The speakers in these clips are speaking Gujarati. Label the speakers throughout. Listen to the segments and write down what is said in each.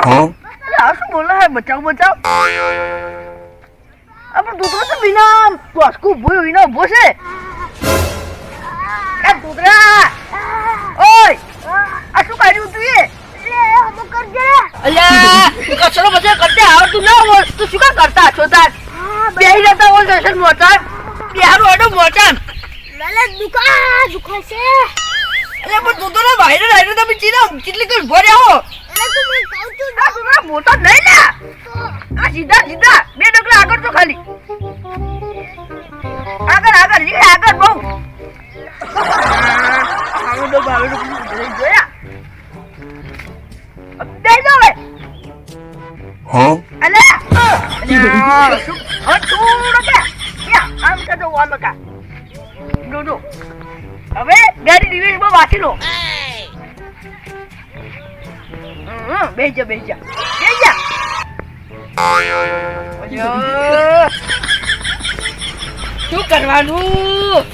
Speaker 1: આ શું બોલે હે બચાવ બચાવ આપણે દૂધરો તો વિના વાસ્કુ ભૂયો વિના ઉભો છે એ દૂધરા ઓય આ શું કર્યું તું એ હમ કરજે અલ્યા કચરો બધે કરતે આવતું ના હોય તું શું કા કરતા છો તાર બેહી જતા હોય દર્શન મોટા બિહારો એડો મોટા મને દુખાય છે અલ્યા પણ દૂધરો બહાર આવીને તમે ચીના કેટલી કઈ ભર્યા હો એટલે તું કહું છું આ દૂધરા મોટા નહીં ને આ સીધા સીધા બે ડગલા આગળ તો ખાલી આગળ જી આગળ બહુ આવું તો બાવડો જોયા બે જો લે અલે શું થોડો કે આમ કે જો આમ કા જો હવે ગાડી રિવેશ માં વાંચી લો બેજા શું કરવાનું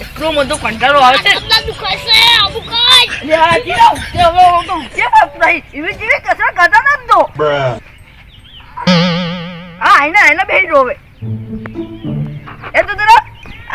Speaker 1: એટલો બધો કંટાળો આવે છે દુખાશે આબુ કાઈ લ્યા જીરો તે હવે તો કે વાત નહીં એવી જેવી કસર કરતા ન તો હા આઈના બેહી જો હવે એ તો તને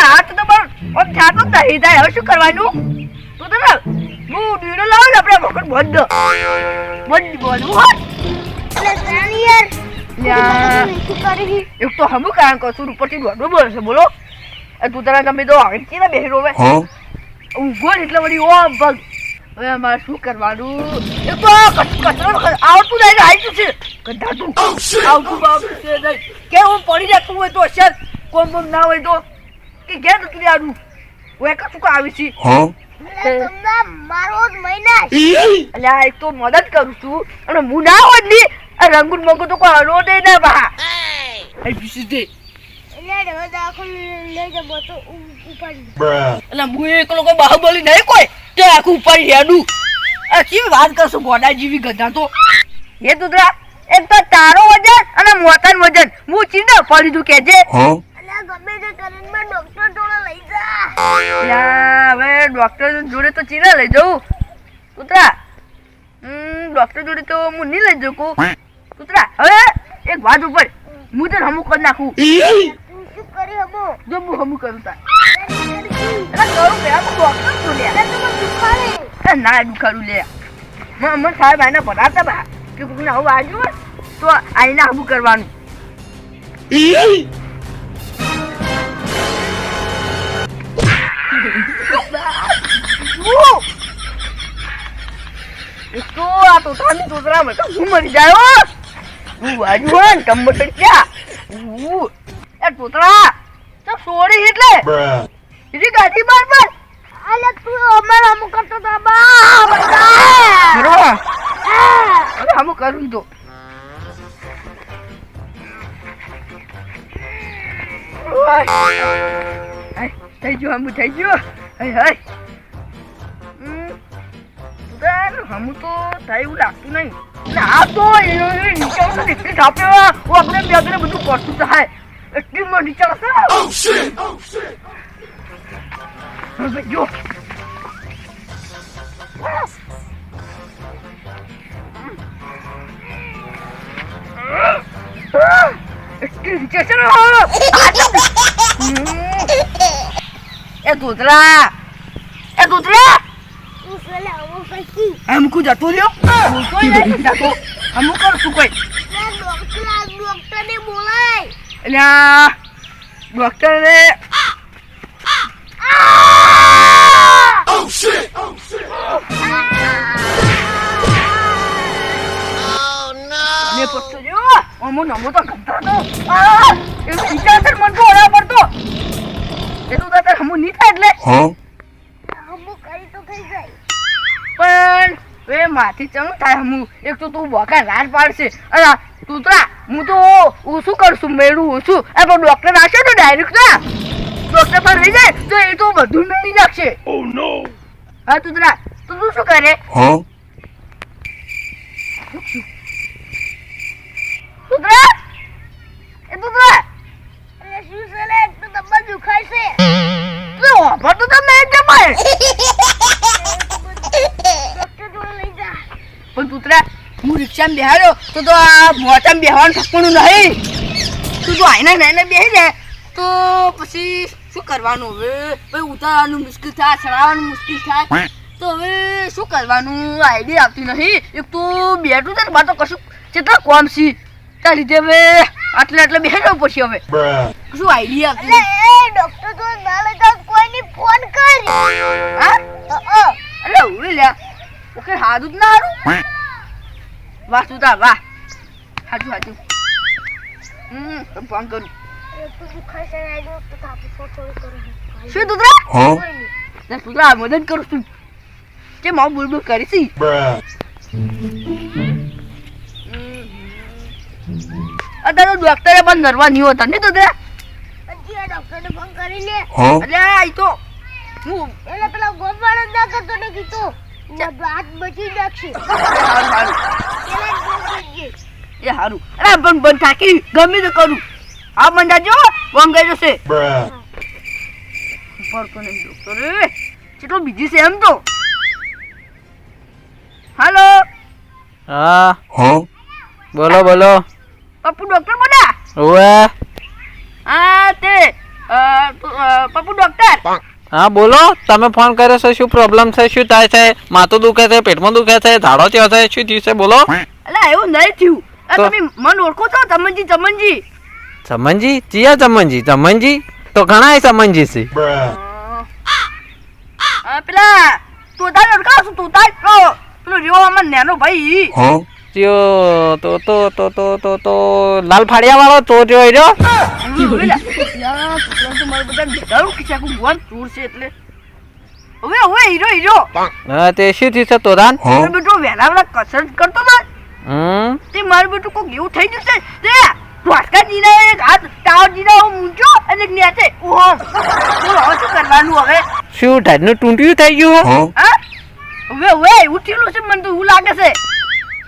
Speaker 1: આ તો બર ઓ છાતો દહી જાય હવે શું કરવાનું તું તને હું ડીડો લાવ આપણે ભકડ બંધ બોલવું હો એટલે સાનિયર લ્યા શું કરી એક તો હમુ કામ કસુર ઉપરથી દોડો બોલે છે બોલો તું તારા ગમે તો આવે છે ને બેહી રોવે ઊંઘો એટલે વળી ઓ બગ હવે અમારે શું કરવાનું એ તો કચરો આવતું નહીં આવી છે ગંધાતું આવતું છે નહીં કે હું પડી જતું હોય તો અસર કોમ ના હોય તો કે ઘેર નથી આવું હું એક શું આવી છે મારો જ મહિના અલ્યા એક તો મદદ કરું છું અને હું ના હોય ને રંગુન મંગુ તો કોઈ હલો દે ના બા એ બીસી દે બાહુબલી નહીં કોઈ તે આખું ઉપાડી હેડું કેવી વાત કરશું ગોડા જેવી ગધા તો એ દુધરા એક તો તારો વજન અને મોતન વજન હું ચીને પડી દઉં કેજે ગમે તે કરીને ડોક્ટર જોડે લઈ જા હવે ડોક્ટર જોડે તો ચીને લઈ જાઉં દુધરા ડોક્ટર જોડે તો હું નહીં લઈ જાઉં દુધરા હવે એક વાત ઉપર હું તને હમું કરી નાખું જો હું હમું કરું તાર ના દુખાડું લે મને સાહેબ આઈને ભણાવતા બા કે કોઈને આવું આવ્યું હોય તો આઈને હમું કરવાનું તો આ તો તાની દોસરા માં હું મરી જાય હું બાજુ હોય ને ટમ્બર ક્યાં એ તોતરા તો સોડી એટલે બીજી ગાડી બાર પર અલે તું અમાર હમ કરતો તો બા બરો અરે હમ કરું તો થઈ ગયો હમ થઈ ગયો હઈ હમ તો થાય એવું લાગતું નહીં ના તો નીચે એટલી ઢાપે આપણે બેગને બધું પડતું થાય એટલી માં નીચે જો એટલી નીચે છે એ દૂધરા हमको जातो लियो कोई नहीं जातो हमको कर सु कोई डॉक्टर ने बोला है डॉक्टर ने oh shit oh no ने पत्तो जो हमो नमो तो गंदा तो ये विचार मन को ओरा पड़तो ये तो दादा हमो नहीं था એટલે हमो કરી તો થઈ જાય પણ વે માથી ચમ થાય હું એક તો તું બોકા રાત પાડશે અરે તુતરા હું તો શું કરશું મેળું છું એ પણ ડોક્ટર આવશે તો ડાયરેક્ટ ના ડોક્ટર પર લઈ જાય તો એ તો બધું મેળી નાખશે ઓ નો હા તુતરા તું શું કરે તુતરા એ તુતરા અરે શું ચાલે તો તમાર દુખાય છે તો પર તો તમે જમાય પણ તુતરા હું રિક્ષામાં બેહાડ્યો તો આ મોચામાં બેહવાનું થકવાનું નહીં. તું તો આઈના નાઈને બેસી જાય તો પછી શું કરવાનું હવે? ભાઈ ઉતારવાનું મુશ્કેલ થાય, ચડાવવાનું મુશ્કેલ થાય, તો હવે શું કરવાનું? આઈડિયા આવતી નહીં. એક તો બેઠું છે ને બા તો કશું કેટલા કોમ છે ત્યાં લીધે હવે આટલે બેસી જવું પછી હવે શું આઈડિયા આપી.
Speaker 2: ડોક્ટર તો ના લેતા કોઈને ફોન કર.
Speaker 1: હા અરે ઉભી લ્યા ઓકે હારું જ ના હારું. વાહ તું તાર વાહ હાચું ફોન કરું. શું તુતરા મદદ કરું છું કે મારું બોલ કરીશી. અત્યારે ડોક્ટરે પણ નરવા નહીં હોતા નહીં તુતરા.
Speaker 2: ડોક્ટરને ફોન કરી લે.
Speaker 1: એટલે આ તો હું
Speaker 2: એટલે પેલા ગોપાળો ના કરતો ને કીધું હાથ બચી નાખશે.
Speaker 1: એ હારું અરે બંધ થાકી ગમે તે કરું. આ મંડા જો વંગાઈ જશે. પડતો નહીં ડોક્ટર કેટલો બીજી છે એમ તો. હાલો
Speaker 3: હા બોલો બોલો.
Speaker 1: પપ્પુ ડોક્ટર બોલ્યા?
Speaker 3: ઓવે
Speaker 1: હા તે પપ્પુ ડોક્ટર.
Speaker 3: હા બોલો તમે ફોન કર્યો છે. શું પ્રોબ્લેમ છે? શું થાય છે? માથું દુખે છે, પેટમાં દુખે છે, ઝાડો થયો છે, શું થયું છે બોલો.
Speaker 1: અલા એવું નહીં થયું. તમે મન ઓળખો છો? ચમનજી
Speaker 3: ચમનજી ચિયા ચમનજી તો ઘણા ચમનજી છે.
Speaker 1: પેલા તોતા ઓળખાવ છું? તોતા પેલો રીવો અમાર નેનો ભાઈ.
Speaker 3: તો લાલ ફાડિયા વાળો તો જો રહ્યો. હા તે શું થયું છે તોરાન?
Speaker 1: બેટો વેલા કસરત કરતો તે મારું બેટું કોક એવું થઈ ગયું છે તે દ્વારકાજીના એક હાથ ટાવરજીના ઊંચો અને એક નીચે. ઓહો બોલો હવે શું કરવાનું હવે?
Speaker 3: શું ઢાડનું ટૂંટિયું થઈ ગયું?
Speaker 1: હા હવે ઉઠેલું છે મને તો એવું લાગે છે.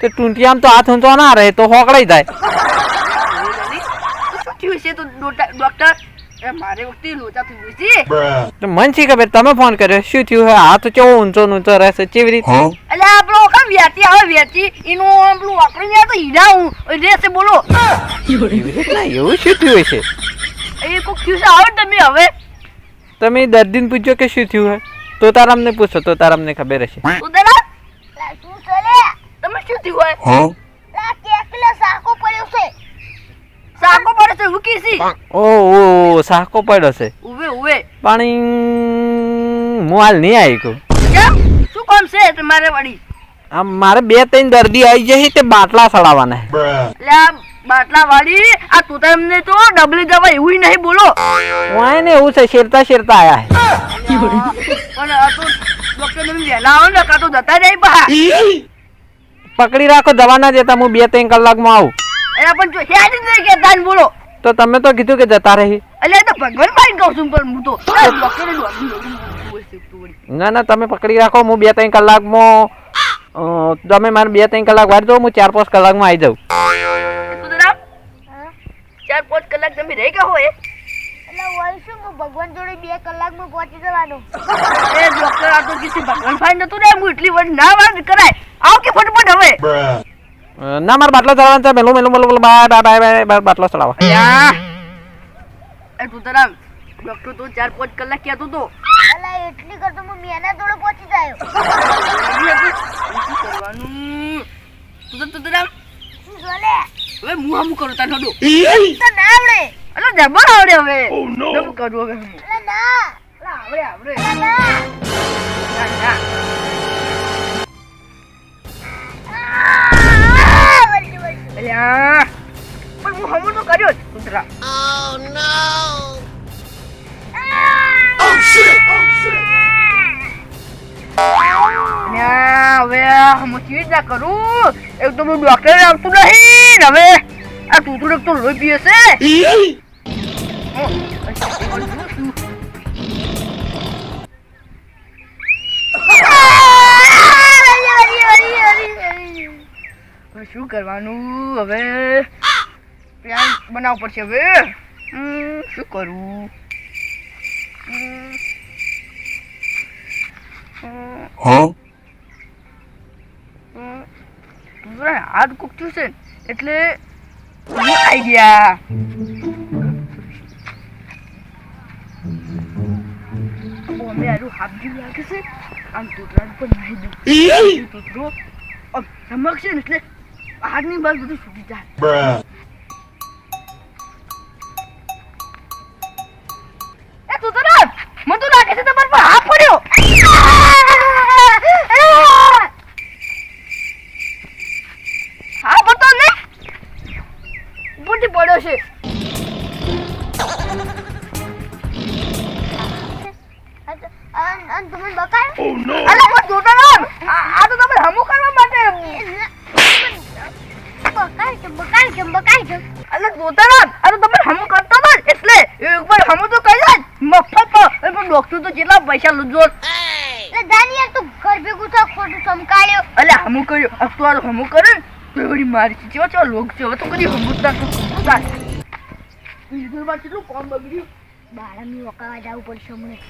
Speaker 3: તે ટૂંટિયામ તો હાથ ઊંચો ના રહે તો હોકડાઈ જાય.
Speaker 1: શું થયું છે તો ડોક્ટર? મારે વખતે લોચા થઈ ગયું છે.
Speaker 3: તો મન શી ખબર તમે ફોન કર્યો શું થયું? હાથ કેવો ઊંચો રહેશે કેવી રીતે?
Speaker 1: એટલે આપણો ઓખા વ્યાતી આવે વ્યાતી એનું પેલું આપણે ત્યાં તો હીરા રહેશે બોલો.
Speaker 3: એવું શું થયું છે?
Speaker 1: એ કોક થયું છે આવે તમે હવે
Speaker 3: તમે દર્દીને પૂછજો કે શું થયું હે તો તારામને પૂછો તો તારામને ખબર હશે.
Speaker 1: તો દાદા
Speaker 2: શું ચાલે?
Speaker 1: તમે શું થયું હોય?
Speaker 2: કેકલે સાકો પડ્યો છે.
Speaker 1: સાકો પડે છે ઉકી સી.
Speaker 3: ઓ સાકો પડ્યો છે.
Speaker 1: ઉવે
Speaker 3: પાણી હું હાલ નહીં આવી કહું.
Speaker 1: કેમ શું કામ છે તમારે વળી?
Speaker 3: આમ મારે 2-3 દર્દી આવી જશે તે બાટલા સડાવવાના.
Speaker 1: એટલે આ બાટલા વાળી આ તું તમને તો ડબલી દવા એવું નહીં બોલો.
Speaker 3: વાય ને એવું છે શેરતા આયા
Speaker 1: પણ આ તો ડોક્ટર તમે વહેલા આવો ને કાં તો જતા જાય બહાર.
Speaker 3: પકડી રાખો દવા ના દેતા હું 2-3 કલાકમાં આવું.
Speaker 1: એના પણ જો હેડ નહીં કહેતા ને બોલો.
Speaker 3: તો તમે તો કીધું કે જતા રહી.
Speaker 1: એટલે એ તો ભગવાન ભાઈ કહું છું પણ હું તો ડોક્ટરે
Speaker 3: ના તમે પકડી રાખો હું 2-3 કલાકમાં તમે મારે 2-3 કલાક વાર દો હું 4-5 કલાકમાં આવી જાઉં.
Speaker 1: 4-5 કલાક તમે રહી ગયા હોય
Speaker 2: એટલે હોય શું હું ભગવાન જોડે 2 કલાકમાં પહોંચી જવાનો.
Speaker 1: એ ડોક્ટર આ તો કિસી ભગવાન ભાઈ નતું ને હું એટલી વાર ના વાત કરાય. આવ કે ફટફટ હવે.
Speaker 3: ના મારે બાટલો ચડાવવાનો છે. મેલું બાટલો ચડાવવા.
Speaker 1: એ તું તારા ડોક્ટર તો 4-5 કલાક કહેતો તો.
Speaker 2: એટલે એટલી કરતો હું મેના જોડે પહોંચી જાય.
Speaker 1: શું કરવાનું? તું તારા
Speaker 2: શું ચાલે?
Speaker 1: હવે હું કરું તાર નડો.
Speaker 2: તો ના આવડે.
Speaker 1: અરે જબર આવડે હવે. શું કરું હવે?
Speaker 2: એટલે ના
Speaker 1: આવડે.
Speaker 2: ના
Speaker 1: અલ્યા પણ હું હમું તો કર્યો જ કુતરા. હવે હું ચીજ ના કરું. એક તો હું ડોક્ટર આવતું નહીં ને હવે આ તૂતડું તો લોહી પીએ છે. શું કરવાનું હવે? પ્લાન બનાવવો પડશે હવે. શું કરું? તૂતરા હાથ કૂકતું છે ને, એટલે આઈડિયા અમે આરું હાથ જેવું લાગે છે. આમ તૂતરાને પણ નાહી દઉં. તૂતરો આમ ચમકશે ને એટલે હાથની બહાર બધું છૂટી જાય. એ તૂતરા મને તો લાગે છે તમારા પર હાથ પડ્યો. હા પડતો ને ઉપરથી પડ્યો છે.
Speaker 2: અને તમે બકાય
Speaker 1: અલા પણ તૂતરા આ તો તમે હમું કરવા માટે.
Speaker 2: બકાય છે
Speaker 1: અલા તૂતરા આ તો તમે હમું કરતો હતો ને, એટલે એકવાર હમું તો કહી દે મફત પણ ડોક્ટર તો જેટલા પૈસા લૂજો.
Speaker 2: એટલે દાનિયા તું ઘર ભેગું તો ખોટું ચમકાળ્યો.
Speaker 1: અલે હમું કર્યું અખબાર હમું કરે ને તો વળી મારી છે ચો ચો લોક છે હવે તો કદી હમું ના થાય. બીજું કેટલું કામ બગડ્યું.
Speaker 2: બાળાની વકાવા જવું પડશે હમણાં.